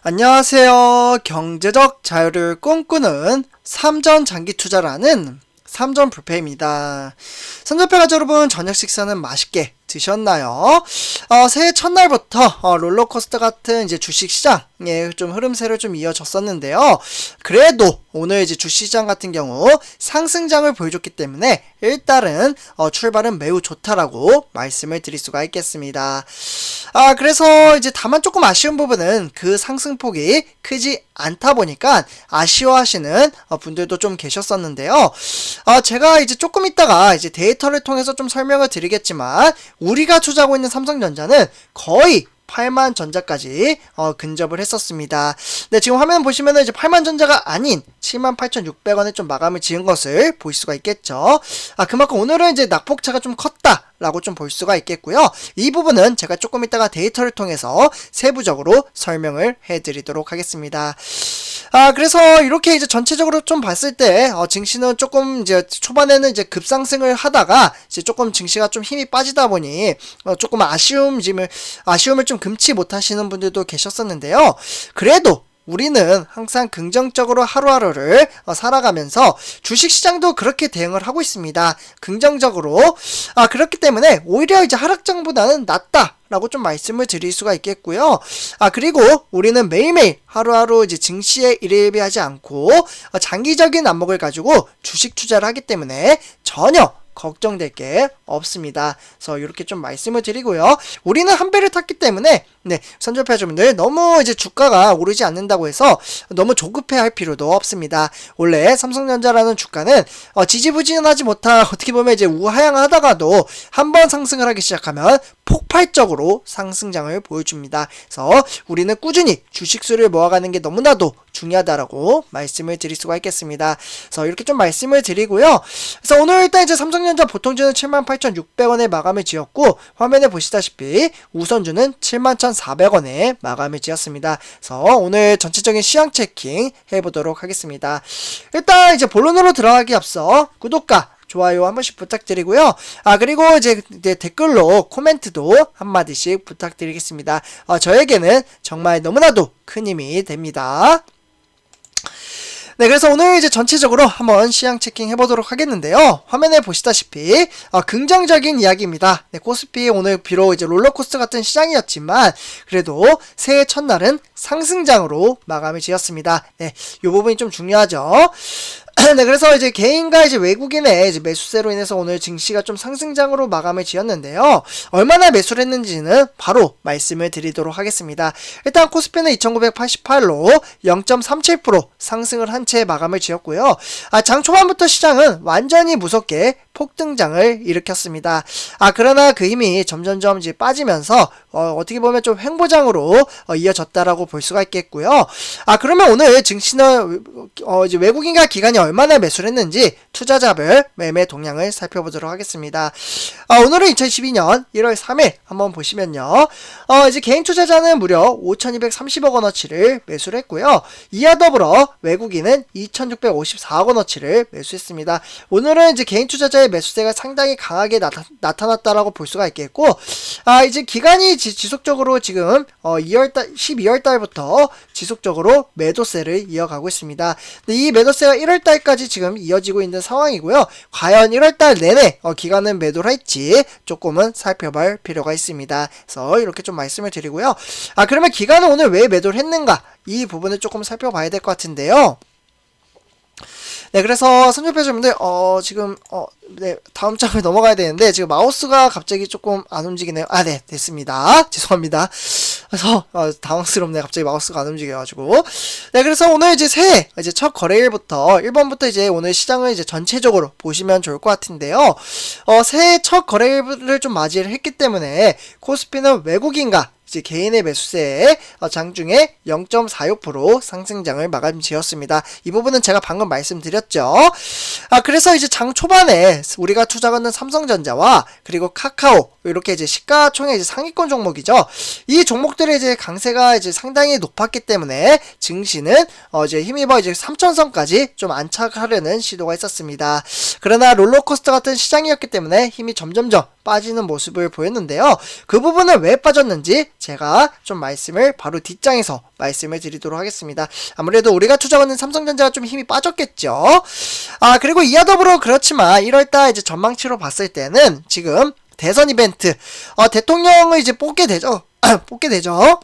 안녕하세요. 경제적 자유를 꿈꾸는 삼전 장기 투자라는 삼전 불패입니다. 삼전패 가족 여러분, 저녁 식사는 맛있게 드셨나요? 새해 첫날부터 롤러코스터 같은 이제 주식시장의 좀 흐름세를 좀 이어졌었는데요. 그래도 오늘 이제 주식시장 같은 경우 상승장을 보여줬기 때문에 일단은 출발은 매우 좋다라고 말씀을 드릴 수가 있겠습니다. 그래서 이제 다만 조금 아쉬운 부분은 그 상승폭이 크지 않다 보니까 아쉬워하시는 분들도 좀 계셨었는데요. 제가 이제 조금 있다가 이제 데이터를 통해서 좀 설명을 드리겠지만 우리가 투자하고 있는 삼성전자는 거의 8만전자까지 근접을 했었습니다. 네, 지금 화면 보시면은 이제 8만전자가 아닌 78,600원에 좀 마감을 지은 것을 볼 수가 있겠죠. 그만큼 오늘은 이제 낙폭차가 좀 컸다 라고 좀 볼 수가 있겠고요. 이 부분은 제가 조금 이따가 데이터를 통해서 세부적으로 설명을 해드리도록 하겠습니다. 그래서 이렇게 이제 전체적으로 좀 봤을 때 증시는 조금 이제 초반에는 이제 급상승을 하다가 이제 조금 증시가 좀 힘이 빠지다 보니 조금 아쉬움을 좀 금치 못하시는 분들도 계셨었는데요. 그래도 우리는 항상 긍정적으로 하루하루를 살아가면서 주식시장도 그렇게 대응을 하고 있습니다. 긍정적으로. 그렇기 때문에 오히려 이제 하락장보다는 낫다 라고 좀 말씀을 드릴 수가 있겠고요. 그리고 우리는 매일매일 하루하루 이제 증시에 일희일비하지 않고 장기적인 안목을 가지고 주식 투자를 하기 때문에 전혀 걱정될 게 없습니다. 그래서 이렇게 좀 말씀을 드리고요. 우리는 한 배를 탔기 때문에 선전패자분들 너무 이제 주가가 오르지 않는다고 해서 너무 조급해할 필요도 없습니다. 원래 삼성전자라는 주가는 지지부진하지 못한 어떻게 보면 이제 우하향하다가도 한번 상승을 하기 시작하면 폭발적으로 상승장을 보여줍니다. 그래서 우리는 꾸준히 주식수를 모아가는 게 너무나도 중요하다라고 말씀을 드릴 수가 있겠습니다. 그래서 이렇게 좀 말씀을 드리고요. 그래서 오늘 일단 이제 삼성전자 보통주는 78,600원에 마감을 지었고 화면에 보시다시피 우선주는 71,400원에 마감을 지었습니다. 그래서 오늘 전체적인 시황 체킹 해보도록 하겠습니다. 일단 이제 본론으로 들어가기 앞서 구독과 좋아요 한 번씩 부탁드리고요. 그리고 이제 댓글로 코멘트도 한마디씩 부탁드리겠습니다. 저에게는 정말 너무나도 큰 힘이 됩니다. 네, 그래서 오늘 이제 전체적으로 한번 시향 체킹 해보도록 하겠는데요. 화면에 보시다시피 긍정적인 이야기입니다. 네, 코스피 오늘 비록 이제 롤러코스터 같은 시장이었지만 그래도 새해 첫날은 상승장으로 마감을 지었습니다. 네, 이 부분이 좀 중요하죠. 네, 그래서 이제 개인과 이제 외국인의 이제 매수세로 인해서 오늘 증시가 좀 상승장으로 마감을 지었는데요. 얼마나 매수를 했는지는 바로 말씀을 드리도록 하겠습니다. 일단 코스피는 2988로 0.37% 상승을 한 채 마감을 지었고요. 장 초반부터 시장은 완전히 무섭게 폭등장을 일으켰습니다. 그러나 그 힘이 점점점 이제 빠지면서 어떻게 보면 좀 횡보장으로 이어졌다라고 볼 수가 있겠고요. 그러면 오늘 증시는 이제 외국인과 기관이 얼마나 매수를 했는지 투자자별 매매 동향을 살펴보도록 하겠습니다. 오늘은 2012년 1월 3일 한번 보시면요. 이제 개인 투자자는 무려 5,230억 원어치를 매수를 했고요. 이와 더불어 외국인은 2,654억 원어치를 매수했습니다. 오늘은 이제 개인 투자자의 매수세가 상당히 강하게 나타났다라고 볼 수가 있겠고, 이제 기간이 지속적으로 지금 12월달부터 지속적으로 매도세를 이어가고 있습니다. 근데 이 매도세가 1월달까지 지금 이어지고 있는 상황이고요. 과연 1월달 내내 기간은 매도를 할지 조금은 살펴볼 필요가 있습니다. 그래서 이렇게 좀 말씀을 드리고요. 그러면 기간은 오늘 왜 매도를 했는가? 이 부분을 조금 살펴봐야 될 것 같은데요. 네, 그래서 선전패자분들 지금 네, 다음 장을 넘어가야 되는데 지금 마우스가 갑자기 조금 안 움직이네요. 네, 됐습니다. 죄송합니다. 그래서 당황스럽네. 갑자기 마우스가 안 움직여가지고. 네, 그래서 오늘 이제 새해 이제 첫 거래일부터 1번부터 이제 오늘 시장을 이제 전체적으로 보시면 좋을 것 같은데요. 새해 첫 거래일을 좀 맞이를 했기 때문에 코스피는 외국인과 이제 개인의 매수세에 장중에 0.46% 상승장을 마감 지었습니다. 이 부분은 제가 방금 말씀드렸죠. 그래서 이제 장 초반에 우리가 투자하는 삼성전자와 그리고 카카오 이렇게 이제 시가총액 이제 상위권 종목이죠. 이 종목들의 이제 강세가 이제 상당히 높았기 때문에 증시는 이제 힘입어 이제 3천선까지 좀 안착하려는 시도가 있었습니다. 그러나 롤러코스터 같은 시장이었기 때문에 힘이 점점점 빠지는 모습을 보였는데요. 그 부분은 왜 빠졌는지 제가 좀 말씀을 바로 뒷장에서 말씀을 드리도록 하겠습니다. 아무래도 우리가 투자하는 삼성전자가 좀 힘이 빠졌겠죠. 그리고 이와 더불어 그렇지만 1월달 이제 전망치로 봤을 때는 지금 대선 이벤트, 대통령을 이제 뽑게 되죠. 뽑게 되죠.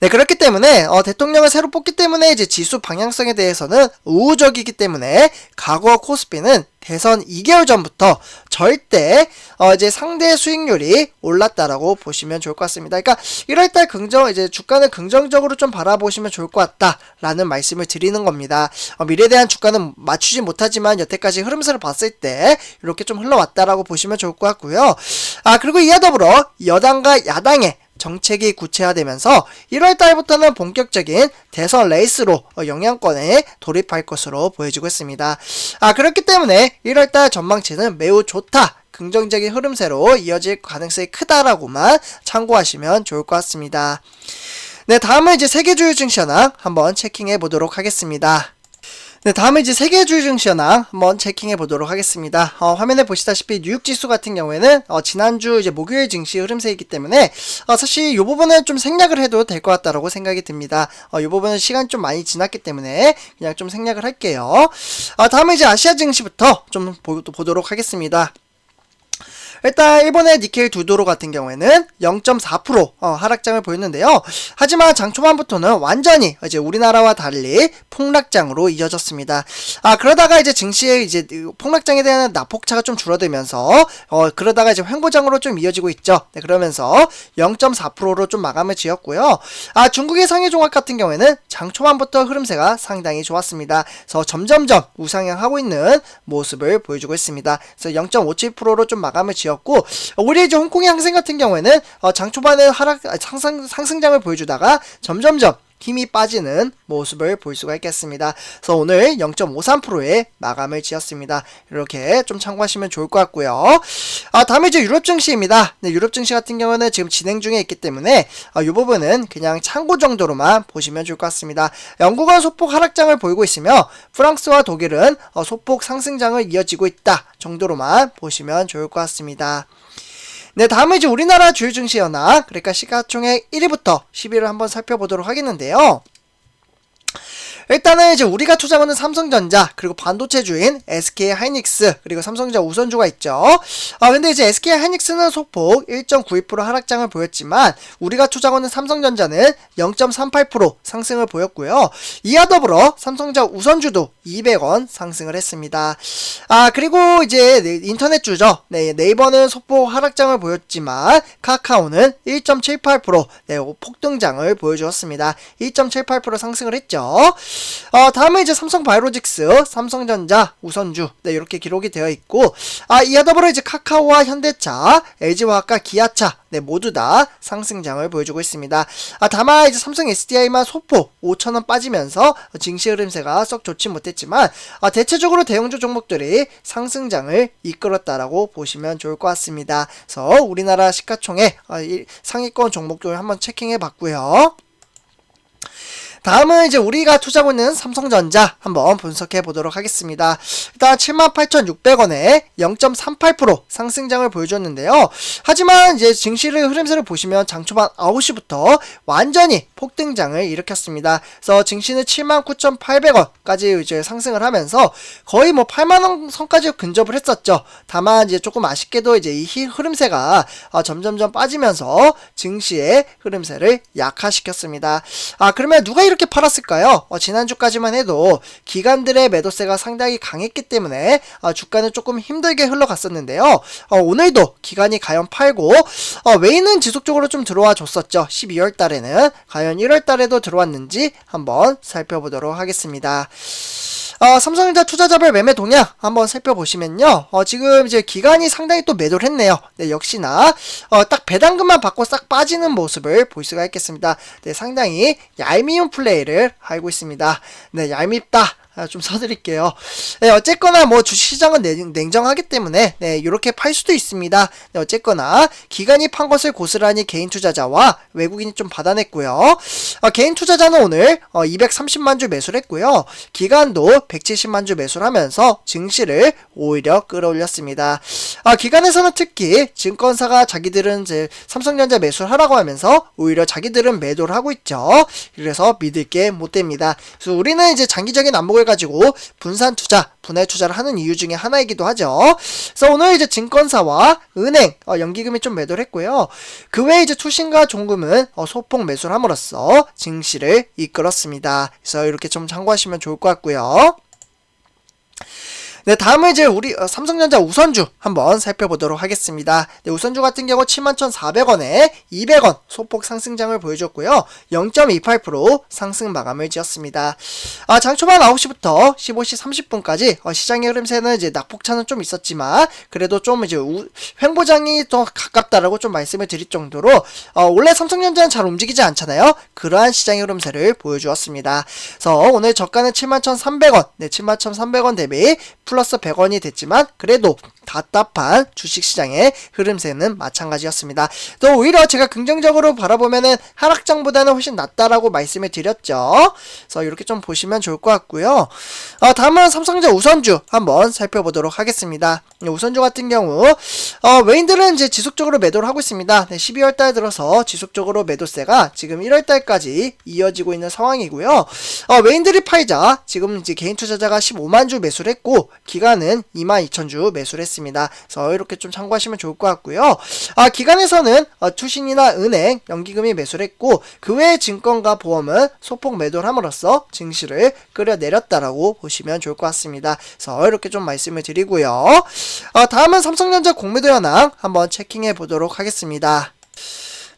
네, 그렇기 때문에 대통령을 새로 뽑기 때문에 이제 지수 방향성에 대해서는 우호적이기 때문에 과거 코스피는 대선 2개월 전부터 절대 이제 상대 수익률이 올랐다라고 보시면 좋을 것 같습니다. 그러니까 1월달 이제 주가는 긍정적으로 좀 바라보시면 좋을 것 같다라는 말씀을 드리는 겁니다. 미래에 대한 주가는 맞추지 못하지만 여태까지 흐름세를 봤을 때 이렇게 좀 흘러왔다라고 보시면 좋을 것 같고요. 그리고 이와 더불어 여당과 야당의 정책이 구체화되면서 1월달부터는 본격적인 대선 레이스로 영향권에 돌입할 것으로 보여지고 있습니다. 그렇기 때문에 1월달 전망치는 매우 좋다, 긍정적인 흐름세로 이어질 가능성이 크다라고만 참고하시면 좋을 것 같습니다. 네, 다음은 이제 세계주요 증시 현황 한번 체킹해 보도록 하겠습니다. 네, 다음은 이제 세계주요 증시 현황 한번 체킹해 보도록 하겠습니다. 화면에 보시다시피 뉴욕 지수 같은 경우에는 지난주 이제 목요일 증시 흐름세이기 때문에 사실 이 부분은 좀 생략을 해도 될 것 같다라고 생각이 듭니다. 이 부분은 시간이 좀 많이 지났기 때문에 그냥 좀 생략을 할게요. 다음은 이제 아시아 증시부터 좀 보도록 하겠습니다. 일단 일본의 니케이 두도로 같은 경우에는 0.4% 하락장을 보였는데요. 하지만 장 초반부터는 완전히 이제 우리나라와 달리 폭락장으로 이어졌습니다. 그러다가 이제 증시의 이제 폭락장에 대한 낙폭차가 좀 줄어들면서 그러다가 이제 횡보장으로 좀 이어지고 있죠. 네, 그러면서 0.4%로 좀 마감을 지었고요. 중국의 상해 종합 같은 경우에는 장 초반부터 흐름세가 상당히 좋았습니다. 그래서 점점점 우상향하고 있는 모습을 보여주고 있습니다. 그래서 0.57%로 좀 마감을 지었고, 우리 이제 홍콩의 항생 같은 경우에는 장 초반에 상승장을 보여주다가 점점점 힘이 빠지는 모습을 볼 수가 있겠습니다. 그래서 오늘 0.53%의 마감을 지었습니다. 이렇게 좀 참고하시면 좋을 것 같고요. 다음에 이제 유럽 증시입니다. 네, 유럽 증시 같은 경우는 지금 진행 중에 있기 때문에 이 부분은 그냥 참고 정도로만 보시면 좋을 것 같습니다. 영국은 소폭 하락장을 보이고 있으며 프랑스와 독일은 소폭 상승장을 이어지고 있다 정도로만 보시면 좋을 것 같습니다. 네, 다음은 이제 우리나라 주요 증시 현황, 그러니까 시가총액 1위부터 10위를 한번 살펴보도록 하겠는데요. 일단은 이제 우리가 투자하는 삼성전자, 그리고 반도체주인 SK하이닉스, 그리고 삼성전자 우선주가 있죠. 근데 이제 SK하이닉스는 소폭 1.92% 하락장을 보였지만 우리가 투자하는 삼성전자는 0.38% 상승을 보였고요. 이와 더불어 삼성전자 우선주도 200원 상승을 했습니다. 그리고 이제 인터넷주죠. 네, 네이버는 소폭 하락장을 보였지만 카카오는 1.78% 네, 폭등장을 보여주었습니다. 2.78% 상승을 했죠. 다음은 이제 삼성바이오로직스, 삼성전자 우선주, 네, 이렇게 기록이 되어 있고, 이와 더불어 이제 카카오와 현대차, LG화학과 기아차, 네, 모두 다 상승장을 보여주고 있습니다. 다만 이제 삼성 SDI만 소폭 5,000원 빠지면서 증시 흐름세가 썩 좋지 못했지만, 대체적으로 대형주 종목들이 상승장을 이끌었다라고 보시면 좋을 것 같습니다. 그래서 우리나라 시가총액 상위권 종목들 한번 체킹해 봤고요. 다음은 이제 우리가 투자하고 있는 삼성전자 한번 분석해 보도록 하겠습니다. 일단 78,600원에 0.38% 상승장을 보여줬는데요. 하지만 이제 증시의 흐름세를 보시면 장 초반 9시부터 완전히 폭등장을 일으켰습니다. 그래서 증시는 79,800원까지 이제 상승을 하면서 거의 뭐 8만원 선까지 근접을 했었죠. 다만 이제 조금 아쉽게도 이제 이 흐름세가 점점점 빠지면서 증시의 흐름세를 약화시켰습니다. 그러면 누가 이렇게 팔았을까요? 지난주까지만 해도 기관들의 매도세가 상당히 강했기 때문에 주가는 조금 힘들게 흘러갔었는데요. 오늘도 기관이 과연 팔고 외인은 지속적으로 좀 들어와 줬었죠. 12월 달에는 과연 1월 달에도 들어왔는지 한번 살펴보도록 하겠습니다. 삼성전자 투자자별 매매 동향 한번 살펴보시면요. 지금 이제 기관이 상당히 또 매도를 했네요. 네, 역시나 딱 배당금만 받고 싹 빠지는 모습을 볼 수가 있겠습니다. 네, 상당히 얄미운 플레이를 하고 있습니다. 네, 얄밉다. 좀 써드릴게요. 네, 어쨌거나 뭐 주식시장은 냉정하기 때문에 네, 이렇게 팔 수도 있습니다. 네, 어쨌거나 기관이 판 것을 고스란히 개인 투자자와 외국인이 좀 받아냈고요. 개인 투자자는 오늘 230만 주 매수를 했고요. 기관도 170만 주 매수를 하면서 증시를 오히려 끌어올렸습니다. 기관에서는 특히 증권사가 자기들은 이제 삼성전자 매수를 하라고 하면서 오히려 자기들은 매도를 하고 있죠. 그래서 믿을 게 못 됩니다. 그래서 우리는 이제 장기적인 안목을 가지고 분산 투자, 분할 투자를 하는 이유 중에 하나이기도 하죠. 그래서 오늘 이제 증권사와 은행, 연기금이 좀 매도를 했고요. 그 외에 이제 투신과 종금은 소폭 매수를 함으로써 증시를 이끌었습니다. 그래서 이렇게 좀 참고하시면 좋을 것 같고요. 네, 다음은 이제 우리 삼성전자 우선주 한번 살펴보도록 하겠습니다. 네, 우선주 같은 경우 71,400원에 200원 소폭 상승장을 보여줬고요. 0.28% 상승 마감을 지었습니다. 장 초반 9시부터 15시 30분까지 시장의 흐름세는 이제 낙폭차는 좀 있었지만 그래도 좀 이제 횡보장이 더 가깝다라고 좀 말씀을 드릴 정도로 원래 삼성전자는 잘 움직이지 않잖아요. 그러한 시장의 흐름세를 보여주었습니다. 그래서 오늘 저가는 71,300원, 네, 71,300원 대비 플러스 100원이 됐지만 그래도 답답한 주식시장의 흐름세는 마찬가지였습니다. 또 오히려 제가 긍정적으로 바라보면은 하락장보다는 훨씬 낫다라고 말씀을 드렸죠. 그래서 이렇게 좀 보시면 좋을 것 같고요. 다음은 삼성전자 우선주 한번 살펴보도록 하겠습니다. 우선주 같은 경우 외인들은 이제 지속적으로 매도를 하고 있습니다. 12월 달 들어서 지속적으로 매도세가 지금 1월 달까지 이어지고 있는 상황이고요. 외인들이 팔자 지금 이제 개인 투자자가 15만 주 매수를 했고 기간은 22,000주 매수를 했습니다. 그래서 이렇게 좀 참고하시면 좋을 것 같고요. 기간에서는 투신이나 은행, 연기금이 매수를 했고 그 외의 증권과 보험은 소폭 매도를 함으로써 증시를 끌어내렸다라고 보시면 좋을 것 같습니다. 그래서 이렇게 좀 말씀을 드리고요. 다음은 삼성전자 공매도 현황 한번 체킹해 보도록 하겠습니다.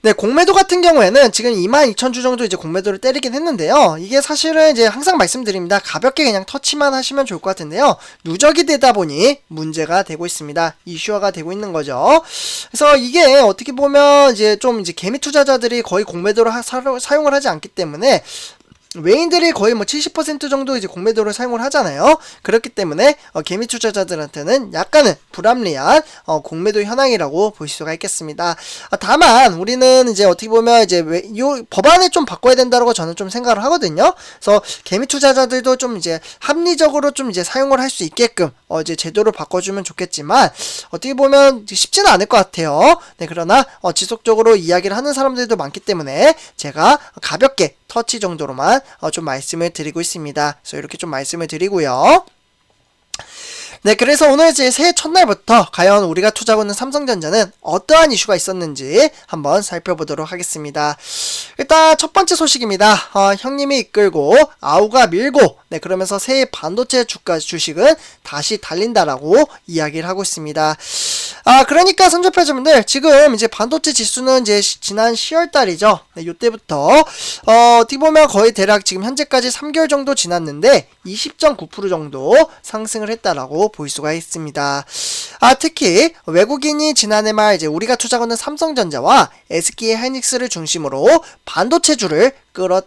네, 공매도 같은 경우에는 지금 22,000주 정도 이제 공매도를 때리긴 했는데요. 이게 사실은 이제 항상 말씀드립니다. 가볍게 그냥 터치만 하시면 좋을 것 같은데요. 누적이 되다 보니 문제가 되고 있습니다. 이슈화가 되고 있는 거죠. 그래서 이게 어떻게 보면 이제 좀 이제 개미 투자자들이 거의 공매도를 사용을 하지 않기 때문에 외인들이 거의 뭐 70% 정도 이제 공매도를 사용을 하잖아요. 그렇기 때문에 개미 투자자들한테는 약간은 불합리한 공매도 현황이라고 볼 수가 있겠습니다. 다만 우리는 이제 어떻게 보면 이제 요 법안을 좀 바꿔야 된다고 저는 좀 생각을 하거든요. 그래서 개미 투자자들도 좀 이제 합리적으로 좀 이제 사용을 할 수 있게끔 이제 제도를 바꿔주면 좋겠지만 어떻게 보면 쉽지는 않을 것 같아요. 네, 그러나 지속적으로 이야기를 하는 사람들도 많기 때문에 제가 가볍게 터치 정도로만 좀 말씀을 드리고 있습니다. 그래서 이렇게 좀 말씀을 드리고요. 네, 그래서 오늘 이제 새해 첫날부터 과연 우리가 투자하고 있는 삼성전자는 어떠한 이슈가 있었는지 한번 살펴보도록 하겠습니다. 일단 첫 번째 소식입니다. 형님이 이끌고 아우가 밀고 네, 그러면서 새해 반도체 주식은 다시 달린다라고 이야기를 하고 있습니다. 그러니까 선접해주분들 지금 이제 반도체 지수는 이제 지난 10월 달이죠. 네, 요때부터 어떻게 보면 거의 대략 지금 현재까지 3개월 정도 지났는데 20.9% 정도 상승을 했다라고 볼 수가 있습니다. 특히 외국인이 지난해 말 이제 우리가 투자하는 삼성전자와 SK 하이닉스를 중심으로 반도체주를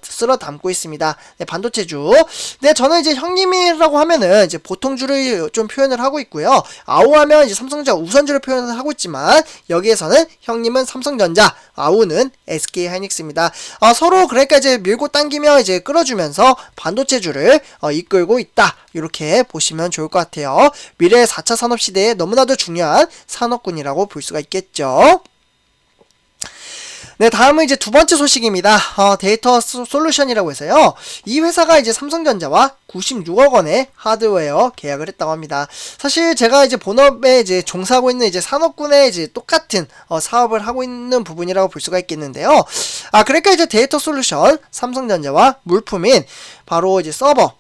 쓸어 담고 있습니다. 네, 반도체주. 네, 저는 이제 형님이라고 하면은 이제 보통주를 좀 표현을 하고 있고요. 아우하면 이제 삼성전자 우선주를 표현을 하고 있지만 여기에서는 형님은 삼성전자, 아우는 SK 하이닉스입니다. 서로 그러니까 이제 밀고 당기며 이제 끌어주면서 반도체주를 이끌고 있다. 이렇게 보시면 좋을 것 같아요. 미래의 4차 산업시대에 너무나도 중요한 산업군이라고 볼 수가 있겠죠. 네, 다음은 이제 두 번째 소식입니다. 데이터 솔루션이라고 해서요. 이 회사가 이제 삼성전자와 96억 원의 하드웨어 계약을 했다고 합니다. 사실 제가 이제 본업에 이제 종사하고 있는 이제 산업군에 이제 똑같은 사업을 하고 있는 부분이라고 볼 수가 있겠는데요. 그러니까 이제 데이터 솔루션 삼성전자와 물품인 바로 이제 서버,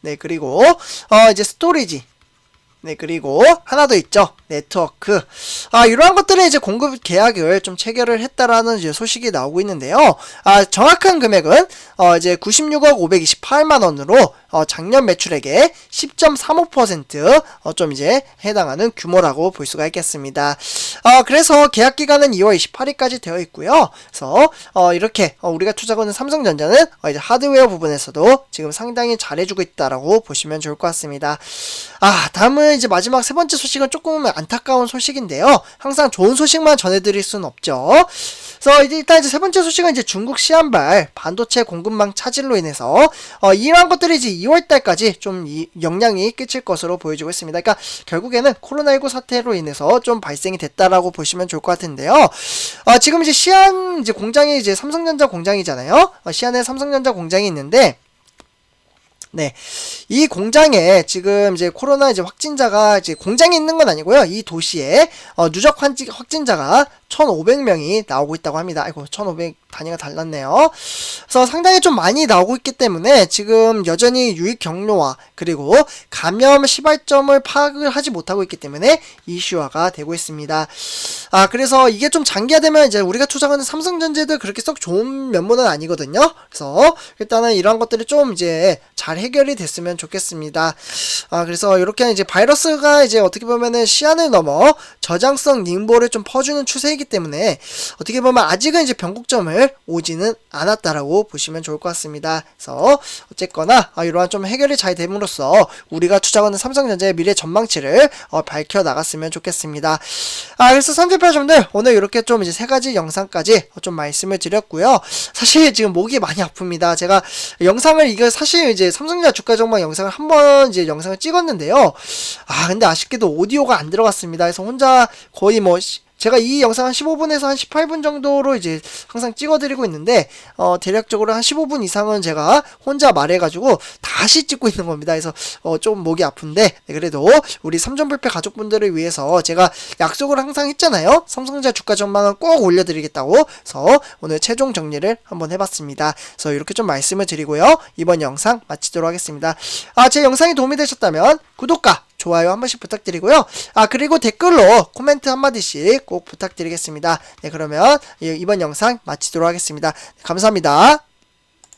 네, 그리고 이제 스토리지, 네, 그리고 하나 더 있죠. 네트워크. 이러한 것들의 이제 공급 계약을 좀 체결을 했다라는 이제 소식이 나오고 있는데요. 정확한 금액은 이제 96억 528만 원으로 작년 매출액의 10.35% 좀 이제 해당하는 규모라고 볼 수가 있겠습니다. 그래서 계약 기간은 2월 28일까지 되어 있고요. 그래서 이렇게 우리가 투자하는 삼성전자는 이제 하드웨어 부분에서도 지금 상당히 잘해주고 있다라고 보시면 좋을 것 같습니다. 다음은 이제 마지막 세 번째 소식은 조금 안타까운 소식인데요. 항상 좋은 소식만 전해드릴 수는 없죠. 그래서 일단 이제 세 번째 소식은 이제 중국 시안발 반도체 공급망 차질로 인해서 이러한 것들이 이제 2월달까지 좀 영향이 끼칠 것으로 보여지고 있습니다. 그러니까 결국에는 코로나19 사태로 인해서 좀 발생이 됐다라고 보시면 좋을 것 같은데요. 지금 이제 시안 이제 공장이 이제 삼성전자 공장이잖아요. 시안에 삼성전자 공장이 있는데. 네. 이 공장에 지금 이제 코로나 이제 확진자가 이제 공장에 있는 건 아니고요. 이 도시에 누적 확진자가 1,500명이 나오고 있다고 합니다. 아이고, 1,500 단위가 달랐네요. 그래서 상당히 좀 많이 나오고 있기 때문에 지금 여전히 유입 경로와 그리고 감염 시발점을 파악을 하지 못하고 있기 때문에 이슈화가 되고 있습니다. 그래서 이게 좀 장기화되면 이제 우리가 투자하는 삼성전자도 그렇게 썩 좋은 면모는 아니거든요. 그래서 일단은 이런 것들이 좀 이제 잘 해결이 됐으면 좋겠습니다. 그래서 이렇게 이제 바이러스가 이제 어떻게 보면은 시안을 넘어 저장성 닝보를 좀 퍼주는 추세이기 때문에 어떻게 보면 아직은 이제 변곡점을 오지는 않았다라고 보시면 좋을 것 같습니다. 그래서 어쨌거나 이러한 좀 해결이 잘 됨으로써 우리가 투자하는 삼성전자의 미래 전망치를 밝혀 나갔으면 좋겠습니다. 그래서 선제표점들 오늘 이렇게 좀 이제 세 가지 영상까지 좀 말씀을 드렸고요. 사실 지금 목이 많이 아픕니다. 제가 영상을 이거 사실 이제 삼성전자 주가 전망 영상을 한번 이제 영상을 찍었는데요. 근데 아쉽게도 오디오가 안 들어갔습니다. 그래서 혼자 거의 뭐 제가 이 영상 한 15분에서 한 18분 정도로 이제 항상 찍어드리고 있는데 대략적으로 한 15분 이상은 제가 혼자 말해가지고 다시 찍고 있는 겁니다. 그래서 좀 목이 아픈데 그래도 우리 삼전불패 가족분들을 위해서 제가 약속을 항상 했잖아요. 삼성전자 주가 전망은 꼭 올려드리겠다고. 그래서 오늘 최종 정리를 한번 해봤습니다. 그래서 이렇게 좀 말씀을 드리고요. 이번 영상 마치도록 하겠습니다. 제 영상이 도움이 되셨다면 구독과 좋아요 한 번씩 부탁드리고요. 그리고 댓글로 코멘트 한마디씩 꼭 부탁드리겠습니다. 네, 그러면 이번 영상 마치도록 하겠습니다. 감사합니다.